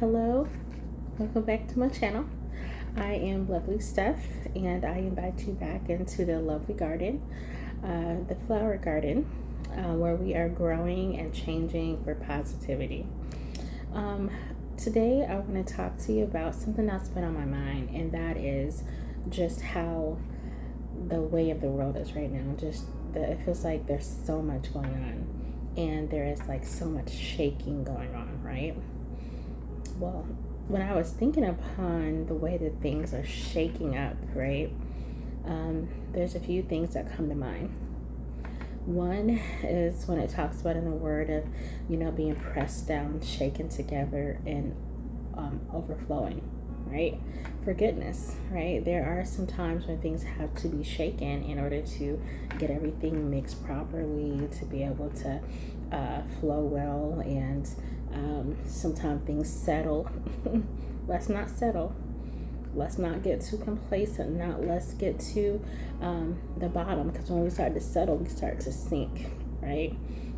Hello, welcome back to my channel. I am Lovely Steph, and I invite you back into the lovely garden, the flower garden, where we are growing and changing for positivity. Um, Today, I want to talk to you about something that's been on my mind, and that is just how the way of the world is right now. It feels like there's so much going on, and there is like so much shaking going on, right? Well, when I was thinking upon the way that things are shaking up, right, there's a few things that come to mind. One is when it talks about in the word of, being pressed down, shaken together, and overflowing, right? For goodness, right? There are some times when things have to be shaken in order to get everything mixed properly, to be able to flow well, and sometimes things settle. Let's not settle. Let's not get too complacent. Let's get to the bottom, because when we start to settle, we start to sink, right?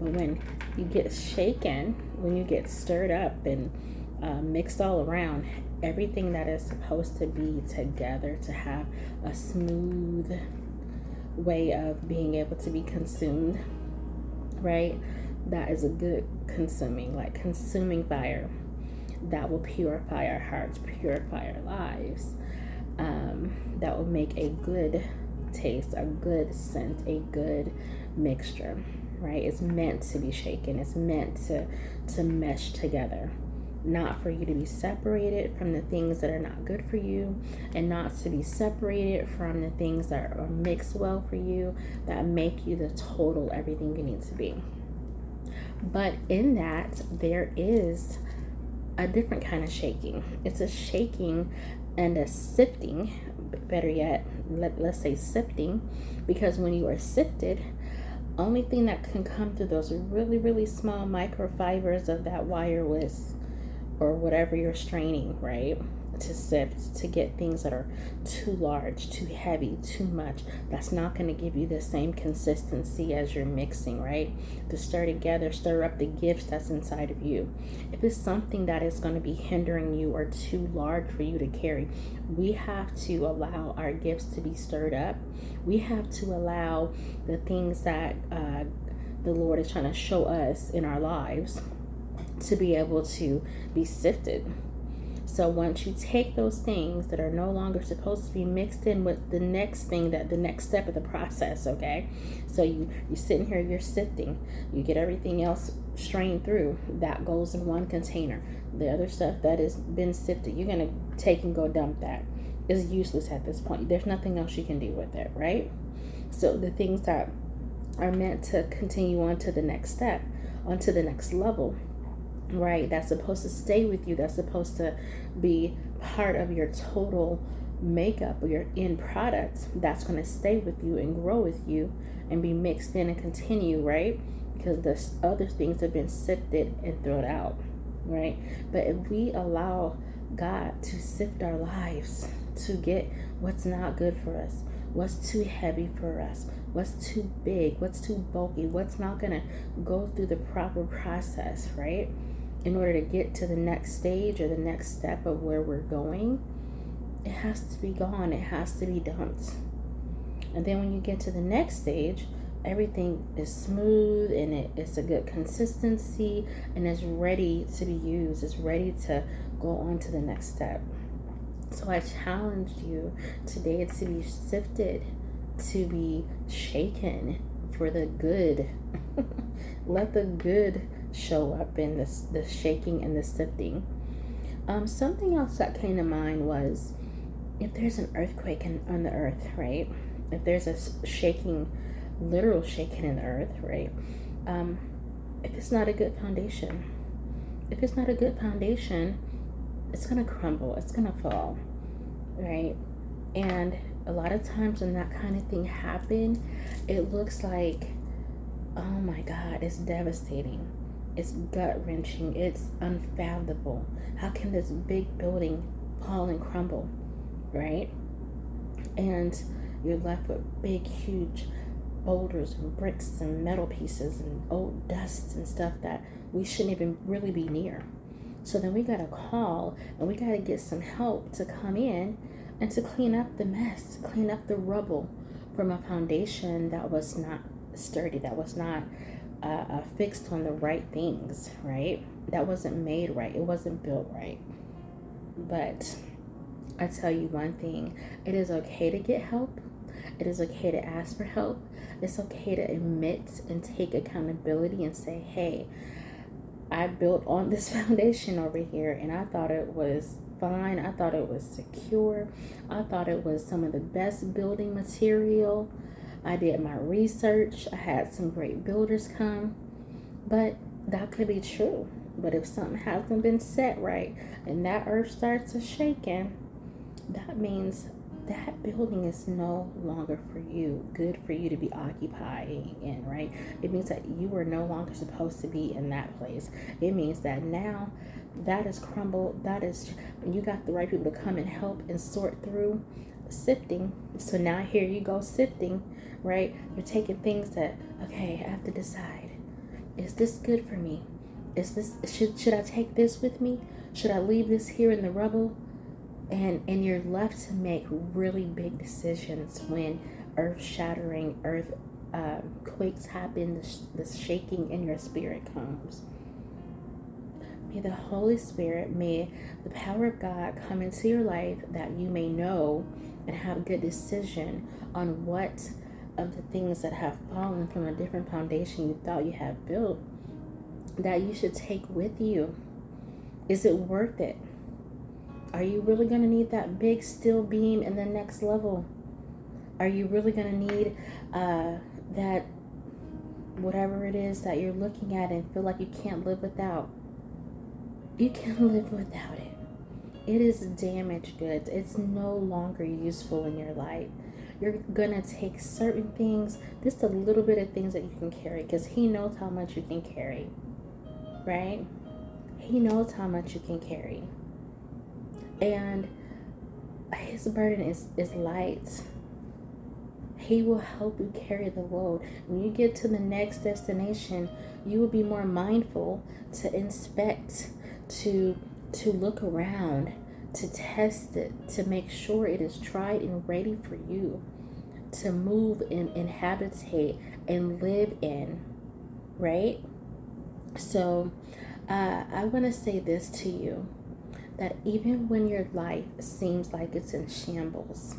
But when you get shaken, when you get stirred up and mixed all around, everything that is supposed to be together to have a smooth way of being able to be consumed, right? That is a good consuming, like consuming fire that will purify our hearts, purify our lives. That will make a good taste, a good scent, a good mixture, right? It's meant to be shaken. It's meant to mesh together. Not for you to be separated from the things that are not good for you, and not to be separated from the things that are mixed well for you, that make you the total everything you need to be. But in that, there is a different kind of shaking. It's a shaking and a sifting, better yet, let's say sifting, because when you are sifted, only thing that can come through those really, really small microfibers of that wireless or whatever you're straining, right? To sift, to get things that are too large, too heavy, too much. That's not going to give you the same consistency as you're mixing, right? To stir together, stir up the gifts that's inside of you. If it's something that is going to be hindering you or too large for you to carry, we have to allow our gifts to be stirred up. We have to allow the things that the Lord is trying to show us in our lives to be able to be sifted. So once you take those things that are no longer supposed to be mixed in with the next thing, that the next step of the process, okay? So you're sitting here, you're sifting, you get everything else strained through, that goes in one container. The other stuff that has been sifted, you're gonna take and go dump that. It's useless at this point. There's nothing else you can do with it, right? So the things that are meant to continue on to the next step, onto the next level, right, that's supposed to stay with you, that's supposed to be part of your total makeup or your end product, that's going to stay with you and grow with you and be mixed in and continue, right? Because the other things have been sifted and thrown out, right? But if we allow God to sift our lives, to get what's not good for us, what's too heavy for us, what's too big, what's too bulky, what's not going to go through the proper process, right? In order to get to the next stage or the next step of where we're going, it has to be gone. It has to be dumped. And then when you get to the next stage, everything is smooth and it's a good consistency and it's ready to be used. It's ready to go on to the next step. So I challenged you today to be sifted, to be shaken for the good. Let the good show up in the shaking and the sifting. Something else that came to mind was, if there's an earthquake on the earth, right? If there's a shaking, literal shaking in the earth, right? If it's not a good foundation, it's gonna crumble, it's gonna fall, right? And a lot of times when that kind of thing happens, it looks like, oh my God, it's devastating. It's gut-wrenching. It's unfathomable. How can this big building fall and crumble, right? And you're left with big, huge boulders and bricks and metal pieces and old dust and stuff that we shouldn't even really be near. So then we got to call and we got to get some help to come in and to clean up the mess, clean up the rubble from a foundation that was not sturdy, that was not fixed on the right things, right? That wasn't made right. It wasn't built right. But I tell you one thing, it is okay to get help. It is okay to ask for help. It's okay to admit and take accountability and say, hey, I built on this foundation over here and I thought it was fine. I thought it was secure. I thought it was some of the best building material. I did my research. I had some great builders come. But that could be true. But if something hasn't been set right and that earth starts to shaking, that means that building is no longer for you, good for you to be occupying in, right? It means that you were no longer supposed to be in that place. It means that now that is crumbled, that is, you got the right people to come and help and sort through sifting. So now here you go sifting, right? You're taking things that, okay, I have to decide, is this good for me? Is this, should I take this with me? Should I leave this here in the rubble? And you're left to make really big decisions when earth-shattering quakes happen, the shaking in your spirit comes. May the Holy Spirit, may the power of God come into your life that you may know and have good decision on what of the things that have fallen from a different foundation you thought you had built that you should take with you. Is it worth it? Are you really going to need that big steel beam in the next level? Are you really going to need that whatever it is that you're looking at and feel like you can't live without? You can live without it. It is damaged goods. It's no longer useful in your life. You're going to take certain things, just a little bit of things that you can carry, because He knows how much you can carry, right? He knows how much you can carry. And His burden is light. He will help you carry the load. When you get to the next destination, you will be more mindful to inspect, to look around, to test it, to make sure it is tried and ready for you to move and habitate and live in, right? So I want to say this to you, that even when your life seems like it's in shambles,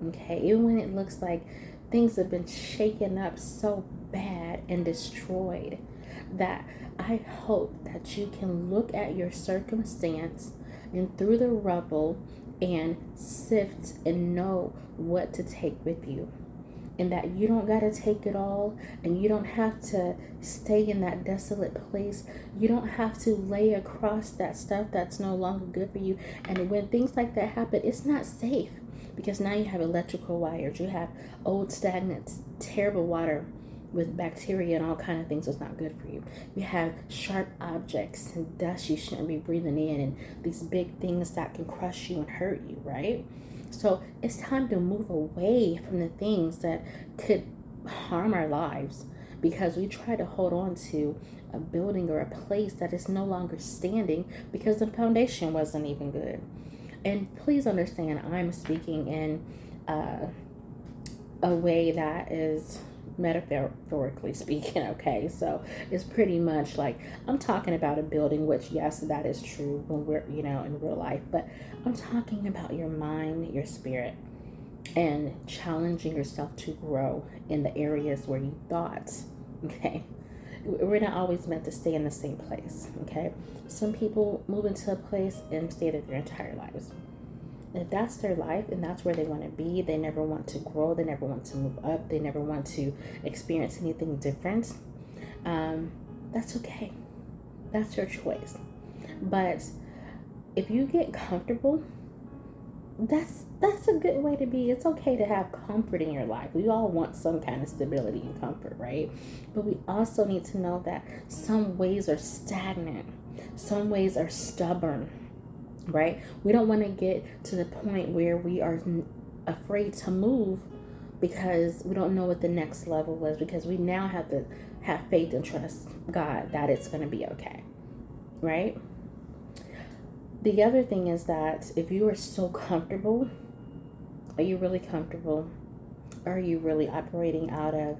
okay, even when it looks like things have been shaken up so bad and destroyed, that I hope that you can look at your circumstance and through the rubble and sift and know what to take with you. And that you don't got to take it all, and you don't have to stay in that desolate place. You don't have to lay across that stuff that's no longer good for you. And when things like that happen, it's not safe, because now you have electrical wires, you have old stagnant, terrible water with bacteria and all kind of things that's not good for you. You have sharp objects and dust you shouldn't be breathing in, and these big things that can crush you and hurt you, right? So it's time to move away from the things that could harm our lives, because we try to hold on to a building or a place that is no longer standing because the foundation wasn't even good. And please understand, I'm speaking in a way that is metaphorically speaking, okay? So it's pretty much like I'm talking about a building, which yes, that is true when we're, in real life, but I'm talking about your mind, your spirit, and challenging yourself to grow in the areas where you thought, okay? We're not always meant to stay in the same place, okay? Some people move into a place and stay there their entire lives. If that's their life and that's where they want to be, they never want to grow, they never want to move up, they never want to experience anything different, that's okay. That's your choice. But if you get comfortable, that's a good way to be. It's okay to have comfort in your life. We all want some kind of stability and comfort, right? But we also need to know that some ways are stagnant, some ways are stubborn, right? We don't want to get to the point where we are afraid to move because we don't know what the next level is, because we now have to have faith and trust God that it's going to be okay, right? The other thing is that if you are so comfortable, are you really comfortable? Or are you really operating out of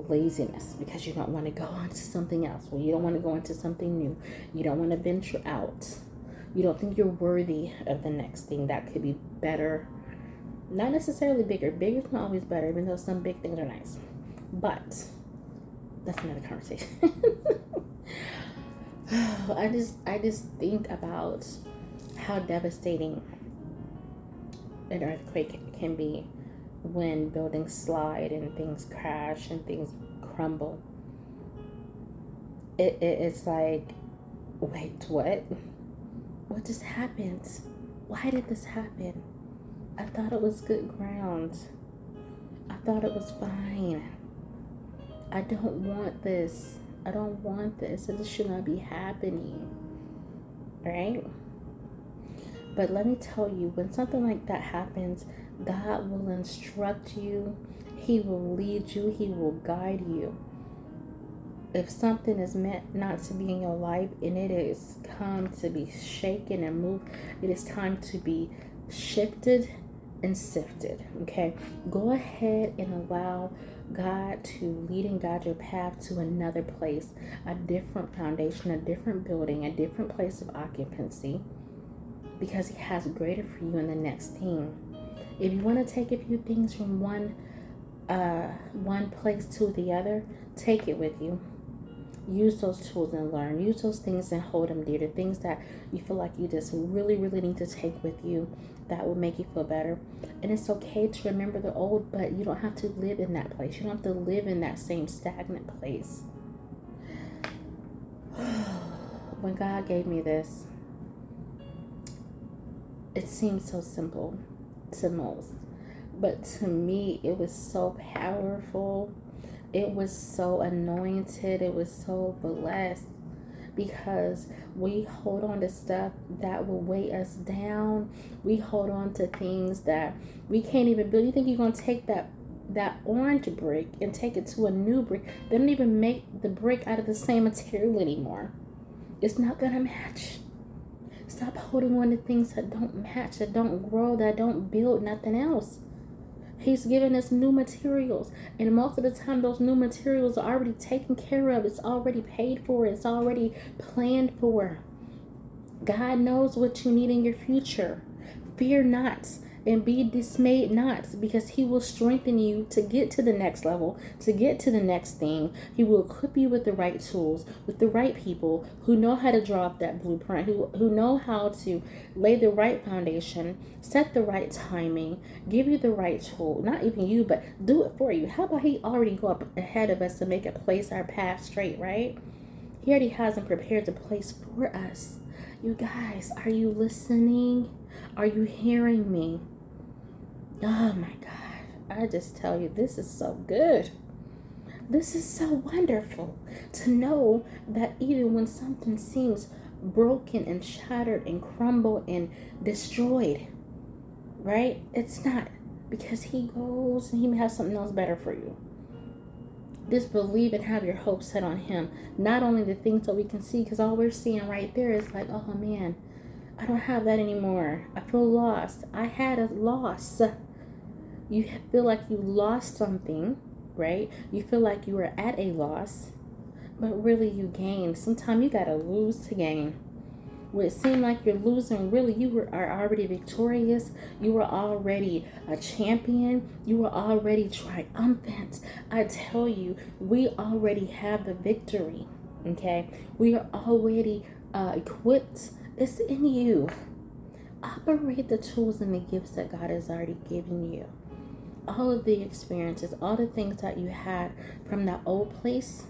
laziness because you don't want to go on to something else? Well, you don't want to go into something new. You don't want to venture out. You don't think you're worthy of the next thing that could be better. Not necessarily bigger. Bigger is not always better, even though some big things are nice. But that's another conversation. I just think about how devastating an earthquake can be when buildings slide and things crash and things crumble. It's like, wait, what? What just happened? Why did this happen? I thought it was good ground. I thought it was fine. I don't want this. I don't want this. This should not be happening. Right? But let me tell you, when something like that happens, God will instruct you. He will lead you. He will guide you. If something is meant not to be in your life and it is come to be shaken and moved, it is time to be shifted and sifted. Okay? Go ahead and allow God to lead and guide your path to another place, a different foundation, a different building, a different place of occupancy, because He has greater for you in the next thing. If you want to take a few things from one place to the other, take it with you. Use those tools and learn. Use those things and hold them dear. The things that you feel like you just really, really need to take with you that will make you feel better. And it's okay to remember the old, but you don't have to live in that place. You don't have to live in that same stagnant place. When God gave me this, it seemed so simple to most. But to me, it was so powerful. It was so anointed. It was so blessed, because we hold on to stuff that will weigh us down. We hold on to things that we can't even build. You think you're going to take that orange brick and take it to a new brick. They don't even make the brick out of the same material anymore. It's not going to match. Stop holding on to things that don't match, that don't grow, that don't build nothing else. He's giving us new materials. And most of the time, those new materials are already taken care of. It's already paid for. It's already planned for. God knows what you need in your future. Fear not and be dismayed not, because He will strengthen you to get to the next level, to get to the next thing. He will equip you with the right tools, with the right people who know how to draw up that blueprint, who know how to lay the right foundation, set the right timing, give you the right tool. Not even you, but do it for you. How about He already go up ahead of us to make a place, our path straight, right? He already has and prepared the place for us. You guys, are you listening? Are you hearing me? Oh my God. I just tell you, this is so good. This is so wonderful to know that even when something seems broken and shattered and crumbled and destroyed, right? It's not, because He goes and He has something else better for you. Just believe and have your hope set on Him. Not only the things that we can see, because all we're seeing right there is like, oh man, I don't have that anymore. I feel lost. I had a loss. You feel like you lost something, right? You feel like you were at a loss, but really you gained. Sometimes you got to lose to gain. Where it seemed like you're losing, really you are already victorious. You were already a champion. You were already triumphant. I tell you, we already have the victory, okay? We are already equipped. It's in you. Operate the tools and the gifts that God has already given you. All of the experiences, all the things that you had from that old place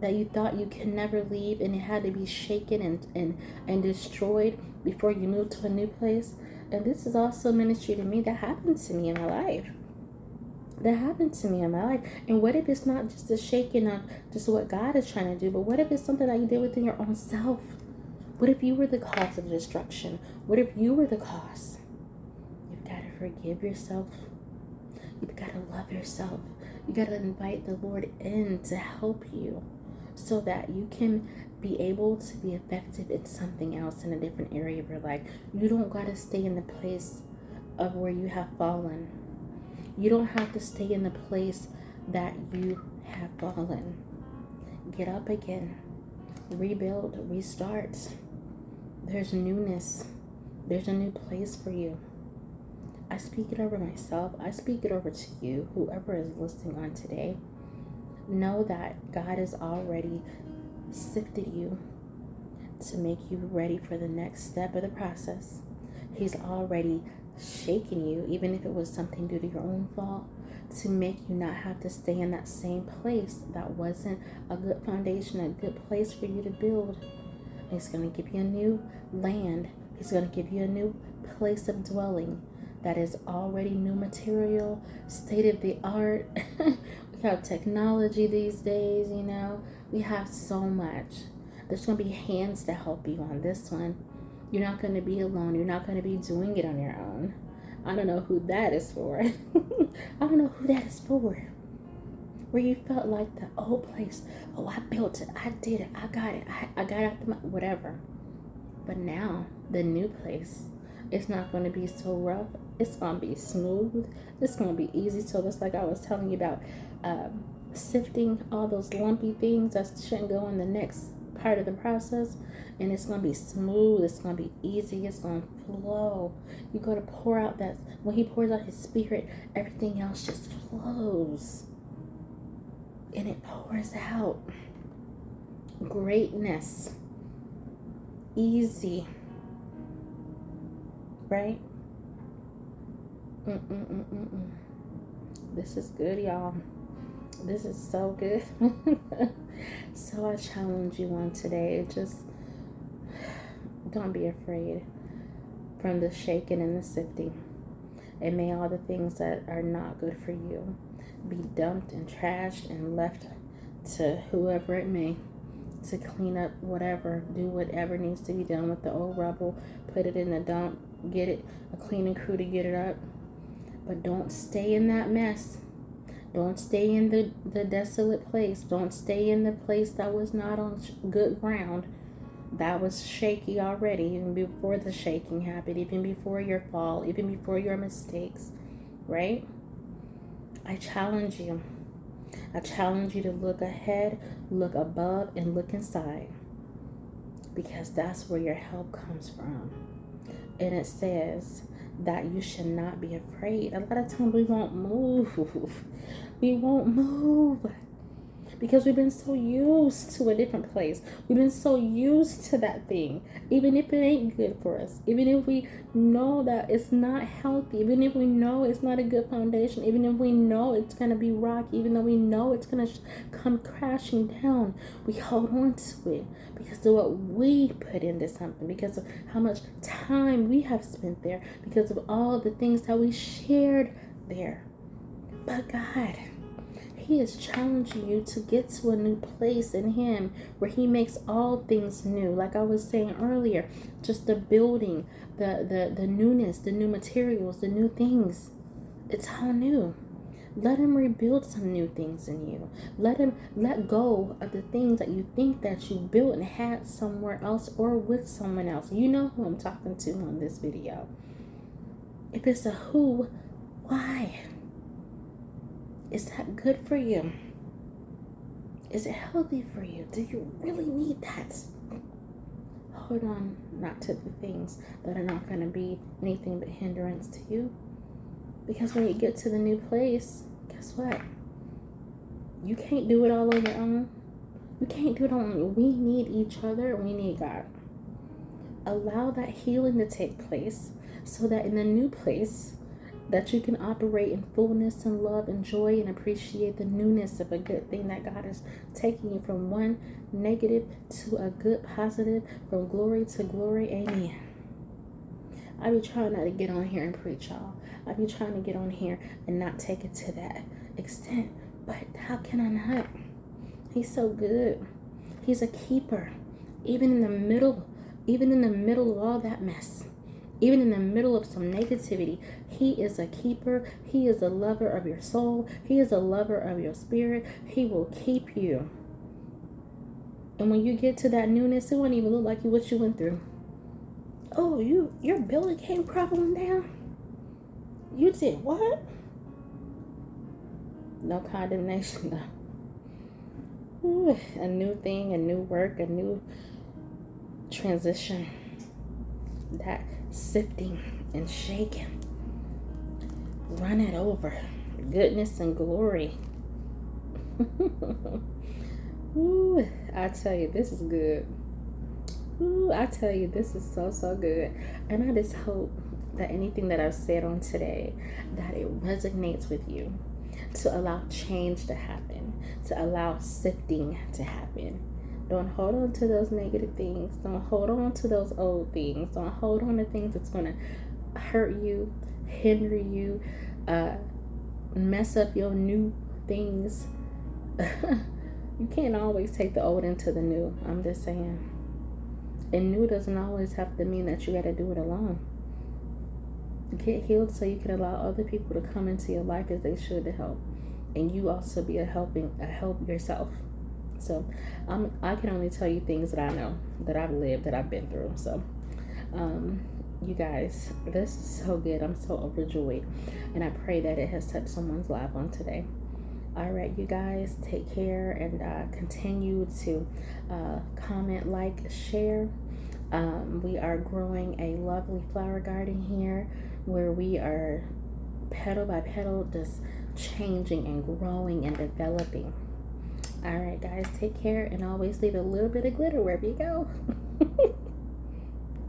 that you thought you could never leave, and it had to be shaken and destroyed before you moved to a new place. And this is also ministry to me. That happened to me in my life. And what if it's not just a shaking of just what God is trying to do, but what if it's something that you did within your own self? What if you were the cause of the destruction? What if you were the cause? You've got to forgive yourself. You've got to love yourself. You got to invite the Lord in to help you so that you can be able to be effective in something else in a different area of your life. You don't got to stay in the place of where you have fallen. You don't have to stay in the place that you have fallen. Get up again. Rebuild. Restart. There's newness. There's a new place for you. I speak it over myself. I speak it over to you, whoever is listening on today. Know that God has already sifted you to make you ready for the next step of the process. He's already shaken you, even if it was something due to your own fault, to make you not have to stay in that same place that wasn't a good foundation, a good place for you to build. He's going to give you a new land. He's going to give you a new place of dwelling that is already new material, state of the art. We have technology these days, you know. We have so much. There's going to be hands to help you on this one. You're not going to be alone. You're not going to be doing it on your own. I don't know who that is for. I don't know who that is for. Where you felt like the old place. Oh, I built it. I did it. I got it. I got out the whatever. But now, the new place, it's not going to be so rough. It's going to be smooth. It's going to be easy. So it's like I was telling you about sifting all those lumpy things that shouldn't go in the next part of the process. And it's going to be smooth. It's going to be easy. It's going to flow. You go to pour out that. When he pours out his spirit, everything else just flows. And it pours out. Greatness. Easy. Right? This is good, y'all. This is so good. So I challenge you on today. Just don't be afraid from the shaking and the sifting. And may all the things that are not good for you be dumped and trashed and left to whoever it may to clean up whatever, do whatever needs to be done with the old rubble, put it in the dump, get it a cleaning crew to get it up. But don't stay in that mess. Don't stay in the desolate place. Don't stay in the place that was not on good ground. That was shaky already, even before the shaking happened, even before your fall, even before your mistakes, right? I challenge you. I challenge you to look ahead, look above, and look inside. Because that's where your help comes from. And it says that you should not be afraid. A lot of times we won't move. We won't move. Because we've been so used to a different place. We've been so used to that thing. Even if it ain't good for us. Even if we know that it's not healthy. Even if we know it's not a good foundation. Even if we know it's going to be rocky. Even though we know it's going to come crashing down. We hold on to it. Because of what we put into something. Because of how much time we have spent there. Because of all the things that we shared there. But God, He is challenging you to get to a new place in Him where He makes all things new. Like I was saying earlier, just the building, the newness, the new materials, the new things. It's all new. Let Him rebuild some new things in you. Let go of the things that you think that you built and had somewhere else or with someone else. You know who I'm talking to on this video. If it's a who, why? Is that good for you? Is it healthy for you? Do you really need that? Hold on, not to the things that are not going to be anything but hindrance to you. Because when you get to the new place, guess what? You can't do it all on your own. You can't do it on your own. We need each other. We need God. Allow that healing to take place so that in the new place, that you can operate in fullness and love and joy and appreciate the newness of a good thing that God is taking you from one negative to a good positive, from glory to glory. Amen. I be trying not to get on here and preach, y'all. I be trying to get on here and not take it to that extent. But how can I not? He's so good. He's a keeper. Even in the middle of all that mess. Even in the middle of some negativity, He is a keeper. He is a lover of your soul. He is a lover of your spirit. He will keep you And when you get to that newness, it won't even look like what you went through. Oh, your belly came crumbling down. You did what? No condemnation, though. Ooh, a new thing, a new work, a new transition. That sifting and shaking. Run it over. Goodness and glory. Ooh, I tell you, this is good. Ooh, I tell you, this is so, so good. And I just hope that anything that I've said on today, that it resonates with you, to allow change to happen, to allow sifting to happen. Don't hold on to those negative things. Don't hold on to those old things. Don't hold on to things that's going to hurt you, hinder you, mess up your new things. You can't always take the old into the new. I'm just saying. And new doesn't always have to mean that you got to do it alone. Get healed so you can allow other people to come into your life as they should to help, and you also be a help yourself. So I can only tell you things that I know, that I've lived, that I've been through. So you guys, this is so good. I'm so overjoyed, and I pray that it has touched someone's life on today. All right, you guys, take care, and continue to comment, like, share. We are growing a lovely flower garden here, where we are petal by petal just changing and growing and developing. All right, guys, take care, and always leave a little bit of glitter wherever you go.